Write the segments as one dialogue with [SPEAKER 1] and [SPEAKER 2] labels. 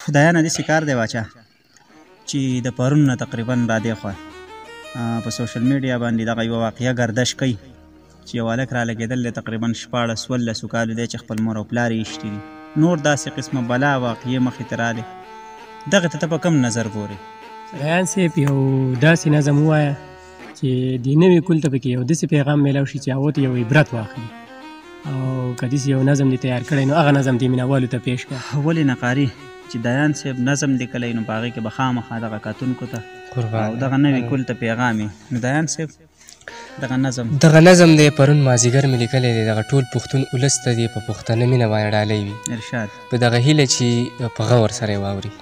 [SPEAKER 1] خدایانه داسې کار دی باچا چې د پرون نه تقریبا را دې خوا په سوشل میډیا باندې دغه یوه واقعه ګردش کوي چې یو هلک را لګېدل دی تقریبا 14-15 کالو دی چې خپل مور او پلار یې ایښتي دي نور داسې قسمه بلا واقعې مخې ته راغلې دغې ته په کوم نظر ګورې
[SPEAKER 2] ریان صاحب یو داسې نظم ووایه چې د نوي کل ته پکې یو داسې پیغام میلاو شي چې هغو ته یو عبرت واخلي او که داسې یو نظم دې تیار کړی نو هغه نظم دې مینوالو ته پیش کړه
[SPEAKER 1] ولې نه قاري چې دایان صاحب نظم لیکلی نو په هغې کې به خامخا دغه کتونکو ته او دغه نوي کل ته پیغام نو دایان صاحب دغه نظم
[SPEAKER 3] دی پرون مازدیګر مې لیکلی دی دغه ټول پښتون ولس ته دې په پښتنه مینه باندې ډالی وي
[SPEAKER 1] ارشاد
[SPEAKER 3] په دغه هیله چې په غور سره یې واوري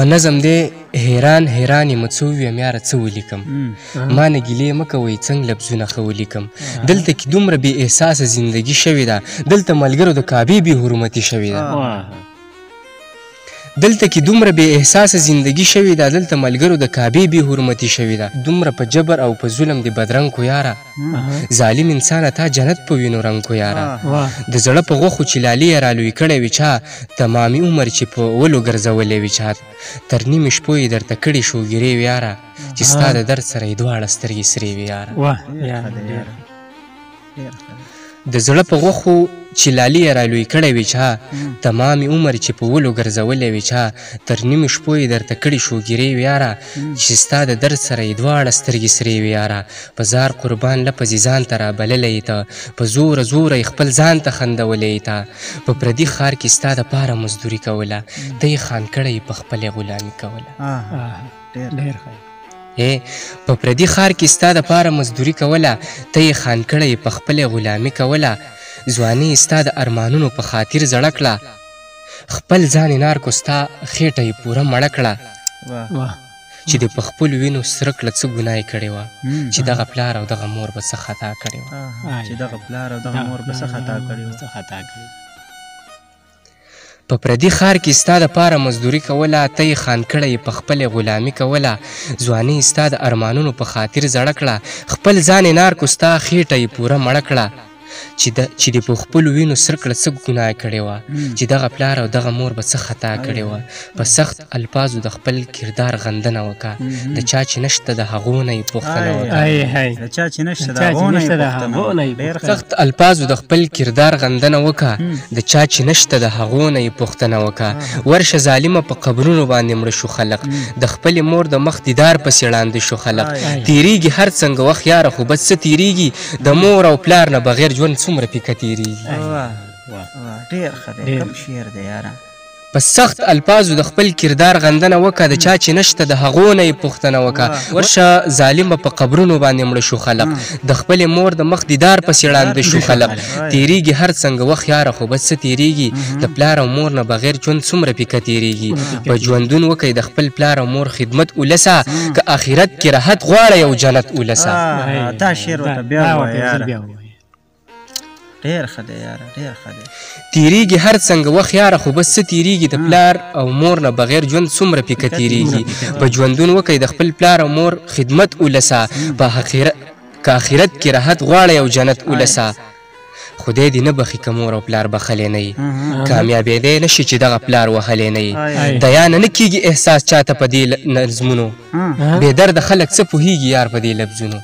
[SPEAKER 3] نظم دی حیران حیران یم څه وویم یاره څه ولیکم ما نه ګیلې مه کوئ څنګه لفظونه ښه ولیکم دلته کې دومره بې احساسه زندګي شوې ده دلته ملګرو د کعبې بې حرمتي شوې ده دلته کې دومره بې احساسه زندګي شوې ده دلته ملګرو د کعبې بې حرمتي شوې ده دومره په جبر او په ظلم دې بدرنګ کو یاره ظالم انسانه تا جنت په وینو رنګ کو یاره د زړه په غوښو چې لالې یې رالوی کړی وي چا تمامي عمر چې په ولو ګرځولی وي چا تر نیمې شپو یې درته کړي شوګیرې وي یاره چې ستا د درد سره یې دواړه سترګې سرې وي یاره د زړه په غوښو چې لالې یې رالوی کړی وي چا تمامي عمر چې په ولو ګرځولی وي چا تر نیمې شپو یې درته کړي شوګیرې وي یاره چې ستا د درد سره یې دواړه سترګې سرې وي یاره په زار قربان لپزې ځان ته رابللی یې ته په زوره زوره یې خپل ځان ته خندولی یې ته په پردي ښار کې ستا دپاره مزدوري کوله ته یې خان کړی په خپلې غلامي کوله په پردي ښار کې ستا دپاره مزدوري کوله ته یې خان کړی په خپلې غلامي کوله ځواني یې ستا د ارمانونو په خاطر زړه کړه خپل ځان یې نار کو ستا خېټه یې پوره مړه کړه چې د په خپلو وینو سره کړه څه ګناه یې کړې وه چې دغه پلار او دغه مور به څه خطا کړې وه په پردي ښار کې ستا دپاره مزدوري کوله ته یې خان کړی په خپلې غلامي کوله ځواني یې ستا د ارمانونو په خاطر زړه کړه خپل ځان یې نار کو ستا خېټه یې پوره مړه کړه چې د په خپلو وینو سر کړه څه ګناه یې کړې وه چې دغه پلار او دغه مور به څه خطا کړې وه په سخت الفاظو د خپل کردار غندنه وکړه د چا چې نشته د هغو نه یې پوښتنه وکړه سخت الفاظو د خپل کردار غندنه وکړه د چا چې نشته د هغو نه یې پوښتنه وکړه ورشه ظالمه په قبرونو باندې مړه شو خلق د خپلې مور د مخ دیدار پسې ړانده شو خلق تیریږي هر څنګه وخت یاره خو بس څه تیریږي د مور او پلار نه بغیر ژوند څومره پې کتیریږي په سخت الفاظو د خپل کردار غندنه وکړه د چا چې نشته د هغو نه یې پوښتنه وکړه ورشه ظالمه په قبرونو باندې مړه شو خلق د خپلې مور د مخ دیدار پسې ړانده شو خلق تیریږي هر څنګه وخت یاره خو بس څه تیریږي د پلار او مور نه بغیر ژوند څومره پې کتیریږي په ژوندون وکئ د خپل پلار او مور خدمت اولسه که آخرت کې راحت غواړئ او جنت اولسه تیریږي هر څنګه وخت یاره خو بس څه تیریږي د پلار او مور نه بغیر ژوند څومره پې کتیریږي په ژوندون وکئ د خپل پلار او مور خدمت اولسه که آخرت کې راحت غواړئ او جنت اولسه خدای دې نه بخي که مور او پلار بخلی نه یي کامیابېدی نه شي چې دغه پلار وهلی نه یي دیانه نه کېږي احساس چاته په دې نظمونو بې درده خلک څه پوهېږي یار په دې لفظونو